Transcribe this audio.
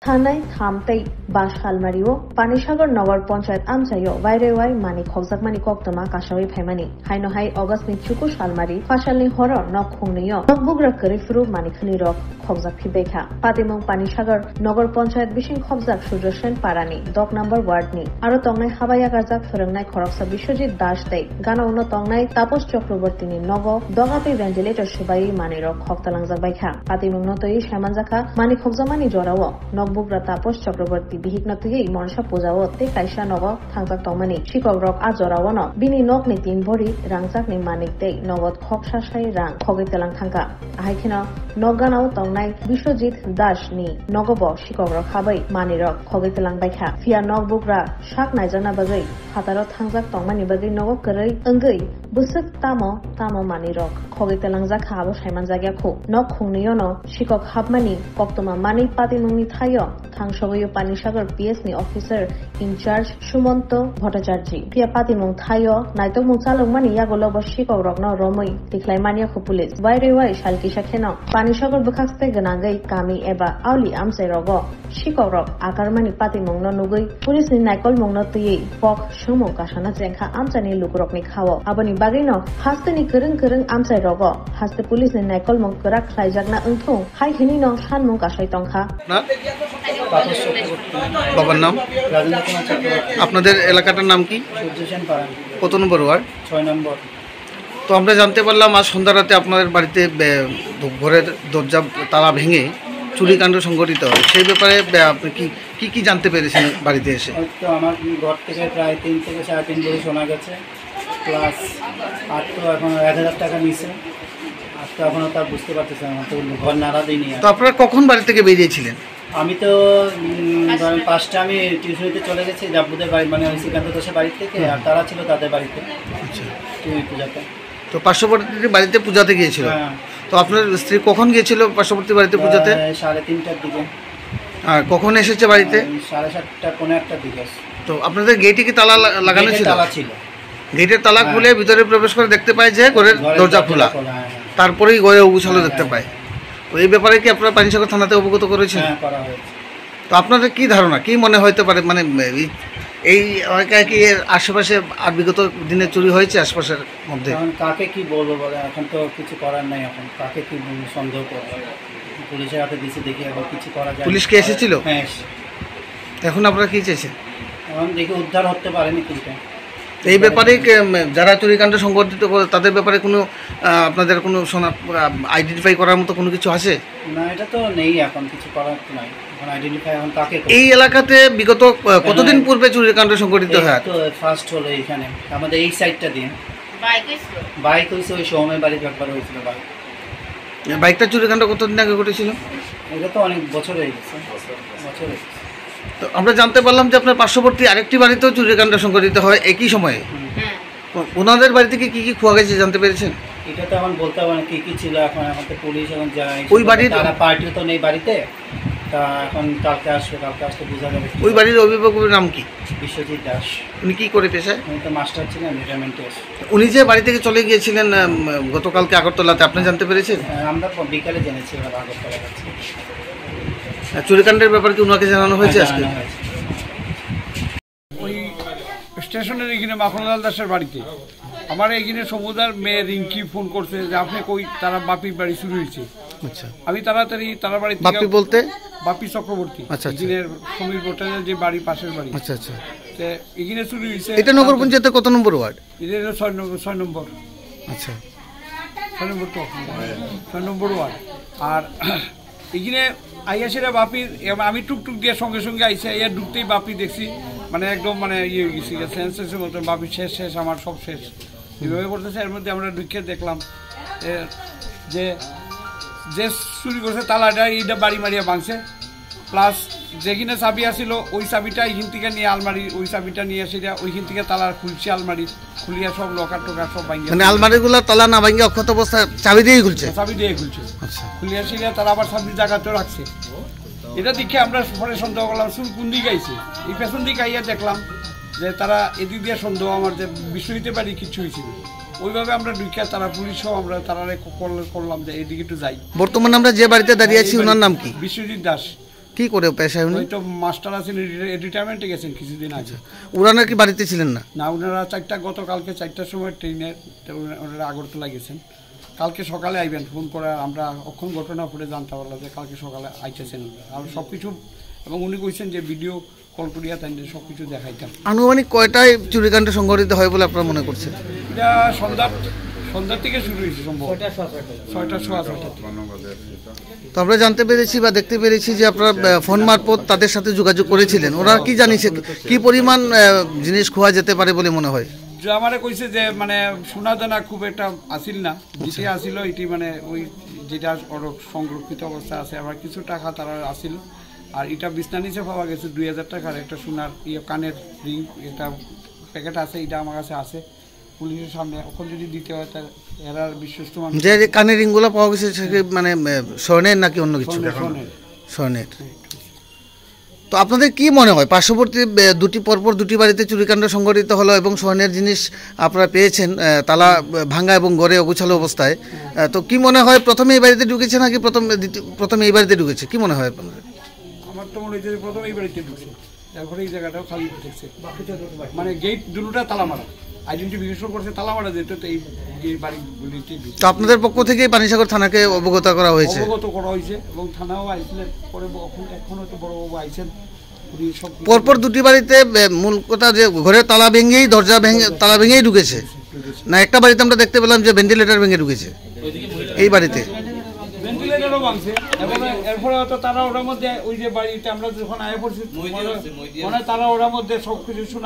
থানায় থামতেই বাস হালমারিও পানিসাগর নগর পঞ্চায়েত আমচাইও বাইরেওয়াই মানি খকজাকমানি কক্তমা কাশাওই ফাইমানি হাইনহাই অগাস্টনি চুকু সালমারি ফাশালনি হর নক খুংনিও নকবুগ্রা করিফুরু মানি খনি রক খকজাক ফিবেখা পাতিমং পানিসাগর নগর পঞ্চায়েত বিশিং খকজাক সূর্য সেন পারানি 10 নম্বর ওয়ার্ডনি আরো তংনাই হাবাইয়া গাজাক ফরংনাই খরকসা বিশ্বজিৎ দাস দেই গানা উনো তংনাই তাপস চক্রবর্তীনি নগ দগাপি ভেন্টিলেটর সুবাই মানি রক খকতালাংজাক বাইখা পাতিমং নতই শ্যামানজাখা মানি খকজামানি জরাও বুগ্রা তাপস চক্রবর্তী বিহিকনতিগেই মনসা পূজাও তে কাইসা নগ থাংজাক তংমানি শিকক রক আজরাওন বিনি নক নি 3 ভরি রাংজাক নি মানিক দেই নগদ খকসাসাই রাং খগে তেলাং থাংকা আহাইখিন নগানাও তংনাই বিশ্বজিৎ দাস নি নগব শিকক রক হাবাই মানি রক খগে তেলাং বাইখা ফিয়া নক বুগ্রা শাক নাইজানা বাগৈ হাতার থাংজাক তংমানি বাগৈ নগ কरै अंगै বুসক তামো মানি রক খগে তেলাং জাখা আবো সাইমান জাগিয়াখো নক খুংনিয়ন শিকক হাবমানি কক্তমা মানি পাতিমংনি থাইয় থাংসগৈয় পানিসাগর পিএস নি অফিসার ইনচার্জ সুমন্ত ভট্টাচার্য পিয়া পাতিমং থাইয় নাইতমং চালংমানি ইয়াগলব শিকক রক ন রমৈ তিখলাই মানিয়াখো পুলিশ বাইরেওয়াই সালকিসা খেন পানিসাগর বখাস্তে গনাগৈ কামি এবা আউলি আমসাই রগ শিকক রক আকারমানি পাতিমং ন নুগৈ পুলিশ নি নাইকল মং ন তুই পক সুমো কাশানা জেংখা আমচানি লুকরকনি খাও আবনি বাগৈন হাস্তেনি করং আমসাই রগ হাস্তে পুলিশ নি নাইকল মং করা খ্লাইজাকনা ওংথু হাই হিনি ন সানমু কাশাই তংখা বাবার নাম আপনাদের এলাকাটার নাম কি? কত নম্বর ওয়ার্ড? 6 নম্বর। তো আমরা জানতে পারলাম আজ সন্ধ্যা রাতে আপনাদের বাড়িতে ঘরের দরজা তালা ভেঙে চুরিকাণ্ড সংঘটিত হয়, সেই ব্যাপারে আপনি কি জানতে পেরেছেন বাড়িতে এসে? তো আমার ঘর থেকে প্রায় 3 থেকে 3.5 ভরি সোনা গেছে, প্লাস আর তো এখন 1000 টাকা নিছে। আর তো এখনো তা বুঝতে পারতেছি না, তো ঘর নাড়া দিইনি। তো আপনারা কখন বাড়ি থেকে বেরিয়েছিলেন? আমি তো 5টা আমি টিউশনিতে চলে গেছি জাব্বুদের বাড়ি, মানে শ্রীকান্ত দাসের বাড়ি থেকে, আর তারা ছিল তাদের বাড়িতে। আচ্ছা, পূজাতে। তো পার্শ্ববর্তী বাড়িতে পূজাতে গিয়েছিল? হ্যাঁ। তো আপনার স্ত্রী কখন গিয়েছিল পার্শ্ববর্তী বাড়িতে পূজাতে? 3:30টার দিকে। আর কখন এসেছে বাড়িতে? 7:30টা পৌনে 1টার দিকে। তো আপনাদের গেটে কি তালা লাগানো ছিল? তালা ছিল। গেটের তালা খুলে ভিতরে প্রবেশ করে দেখতে পায় যে ঘরের দরজা খোলা, তারপরেই ঘরে অবুঝালো দেখতে পায়। তো এই ব্যাপারে কি আপনারা পানিসাগর থানাতে অবগত করেছেন? হ্যাঁ, করা হয়েছে। তো আপনাদের কি ধারণা, কি মনে হতে পারে, মানে এই এলাকায় কি এর আশেপাশে আর বিগত দিনে চুরি হয়েছে আশপাশের মধ্যে? এখন কাকে কি বলবো বলে, এখন তো কিছু করার নাই, এখন কাকে কি সন্দেহ করবো? পুলিশের হাতে দিয়েছে, দেখি এখন কিছু করা যায়। পুলিশ কি এসেছিল? হ্যাঁ। এখন আপনারা কি চাইছেন? এখন দেখি উদ্ধার হতে পারেনি কিন্তু। এই ব্যাপারে যারা চুরিকাণ্ড সংঘটিত করে তাদের ব্যাপারে কোনো আপনাদের কোনো আইডেন্টিফাই করার মতো কোনো কিছু আছে? না, এটা তো নেই, এখন কিছু করার নাই। এখন আইডেন্টিফাই এখন কাকে? এই এলাকাতে বিগত কতদিন পূর্বে চুরিকাণ্ড সংঘটিত হয়? তো ফার্স্ট হলো এইখানে আমাদের এই সাইডটা দিয়ে বাইক হয়েছে, ওই সোহমের বাড়ি একবার হয়েছিল বাইক। বাইকটা চুরিকাণ্ড কতদিন আগে ঘটেছিল? এটা তো অনেক বছর হয়ে গেছে, বছর হয়ে গেছে। তো আমরা জানতে পারলাম যে আপনার পার্শ্ববর্তী আরেকটি বাড়িতেও চুরিকাণ্ড সংঘটিত হয় একই সময়ে। ওনাদের বাড়ি থেকে কি খোয়া গেছে জানতে পেরেছেন? এটা তো এখন বলতে হবে না কি ছিল। এখন তো পুলিশ এখন যায়, ওই বাড়ির তারা পার্টিও তো নেই বাড়িতে, তা এখন কালকে আসলে বোঝা যাবে। ওই বাড়ির অভিভাবকের নাম কি? বিশ্বজিৎ দাস। উনি কি করে পেশায়? উনি তো মাস্টার ছিলেন, রিটায়ারমেন্টে আসে। উনি যে বাড়ি থেকে চলে গিয়েছিলেন গতকালকে আগরতলাতে, আপনি জানতে পেরেছেন? আমরা বিকালে জেনেছি ওরা আগরতলা যাচ্ছে। চুরিকাণ্ডের ব্যাপারে কি ওনাকে জানানো হয়েছে আজকে? ওই স্টেশনের এখানে মাখনলাল দাসের বাড়িতে আমার এখানে সমুদার মেয়ে রিঙ্কি ফোন করছে যে আপনি কই, তারা বাপির বাড়ি শুরু হয়েছে। আচ্ছা, আমি তাড়াতাড়ি তারা বাড়ি বাপি বলতে বাপি চক্রবর্তী, আচ্ছা, এখানে সমীর ভট্টাচার্যের যে বাড়ি, পাশের বাড়ি। আচ্ছা আচ্ছা, এখানে শুরু হয়েছে। এটা নগর পঞ্চায়েতের কত নম্বর ওয়ার্ড? এটা 6 নম্বর। আচ্ছা, 6 নম্বর তো 6 নম্বর ওয়ার্ড। আর এখানে আইয়াসিরা বাপির, আমি টুকটুক দিয়ে সঙ্গে সঙ্গে আইসে আইয়া ঢুকতেই বাপি দেখছি, মানে একদম মানে ইয়ে হয়ে গেছি, সেন্সেসের মতো বাপি শেষ আমার সব শেষ এভাবে করতেছে। এর মধ্যে আমরা ঢুকে দেখলাম যে চুরি করছে তালাটা এইটা বাড়ি মারিয়া ভাঙছে, প্লাস যেখানে চাবি আসছিল ওই চাবিটা এইখান থেকে নিয়ে আলমারি, ওই চাবিটা নিয়ে সেটা ওইখান থেকে তালা খুলছে, আলমারি খুলিয়া সব লকার টোকার সব ভাঙিয়ে, মানে আলমারিগুলো তালা না ভাঙিয়ে অক্ষত অবস্থায় চাবি দিয়ে খুলছে? চাবি দিয়ে খুলছে। আচ্ছা, খুলিয়া সেটা তারা আবার চাবি জায়গাতেও রাখছে। এটা দেখে আমরা পরে সন্দেহ করলাম চুর কোন দিকে আইছে। এই পেছন দিকে আইয়া দেখলাম যে তারা এদিক দিয়ে সন্দেহ আমার যে বিশ্বজিতের বাড়ি কিছু হয়েছিল। ওইভাবে আমরা ঢুকে তারা পুলিশও আমরা তারা করলাম যে এদিকে একটু যাই। বর্তমানে আমরা যে বাড়িতে দাঁড়িয়ে আছি ওনার নাম কি? বিশ্বজিৎ দাস। কি করে পেশায় উনি? ওই তো মাস্টার আছেন, রিটায়ারমেন্টে গেছেন কিছুদিন আগে। ওরা নাকি বাড়িতে ছিলেন না? না, ওনারা গতকালকে 4টার সময় ট্রেনে ওনারা আগরতলা গেছেন। কালকে সকালে আইবেন ফোন করে, আমরা অক্ষণ ঘটনা পড়ে জানতে পারলাম যে কালকে সকালে আইতেছেন আর সব কিছু, এবং উনি কইছেন যে ভিডিও কল করিয়া তাই সব কিছু দেখাইতাম। আনুমানিক কয়টায় চুরিকাণ্ড সংঘটিত হয় বলে আপনারা মনে করছেন? এটা সন্ধ্যার থেকে শুরু হয়েছে, সম্ভব 6টা সোয়া 6টা। তো আমরা জানতে পেরেছি বা দেখতে পেরেছি যে আপনারা ফোন মারফত তাদের সাথে যোগাযোগ করেছিলেন। ওরা কি জানিয়েছে কি পরিমাণ জিনিস খোয়া যেতে পারে বলে মনে হয়? যে আমারে কইছে যে মানে সোনা দানা খুব একটা আসিল না, যেটি আসিল এটি মানে ওই যেটা সংরক্ষিত অবস্থা আছে, আবার কিছু টাকা তারা আসিল। আর এটা বিছনা নিচে পাওয়া গেছে 2000 টাকার একটা সোনার কানের রিং, একটা প্যাকেট আছে, এটা আমার কাছে আছে পুলিশের সামনে। এখন যদি দিতে হয় তার এরা বিশ্বস্ত মানুষ। যে কানের রিংগুলো পাওয়া গেছে মানে স্বর্ণের নাকি অন্য কিছু? স্বর্ণের। তো আপনাদের কি মনে হয় পার্শ্ববর্তী পরপর দুটি বাড়িতে চুরিকাণ্ড সংঘটিত হলো এবং স্বর্ণের জিনিস আপনারা পেয়েছেন তালা ভাঙা এবং গড়ে অগুছালো অবস্থায়, তো কি মনে হয় প্রথমে এই বাড়িতে ঢুকেছে নাকি প্রথমে এই বাড়িতে ঢুকেছে? কি মনে হয় আপনাদের? আমার তো মনে হচ্ছে প্রথমে এই বাড়িতে ঢুকছে, তারপরে এই জায়গাটাও খালি দেখছে, মানে গেট দুটোটা তালা মারা, আইডেন্টিফিকেশন করছে তালা মারা যেত। তো এই বাড়িগুলিতে তো আপনাদের পক্ষ থেকে পানিসাগর থানাকে অবগত করা হয়েছে এবং থানাও আইছিলেন পরে, এখন হয়তো বড়বাবু আইছেন। পরপর দুটি বাড়িতে মূল কথা যে ঘরের তালা ভেঙেই তালা ভেঙেই ঢুকেছে না? একটা বাড়িতে আমরা দেখতে পেলাম যে ভেন্টিলেটর ভেঙে ঢুকেছে এই বাড়িতে। ভেন্টিলেটরও ভাঙছে এবং এরপরে হয়তো তারা ওটার মধ্যে ওই যে বাড়িতে আমরা যখন আয়া পড়ছি তারা ওটার মধ্যে সবকিছু শোনা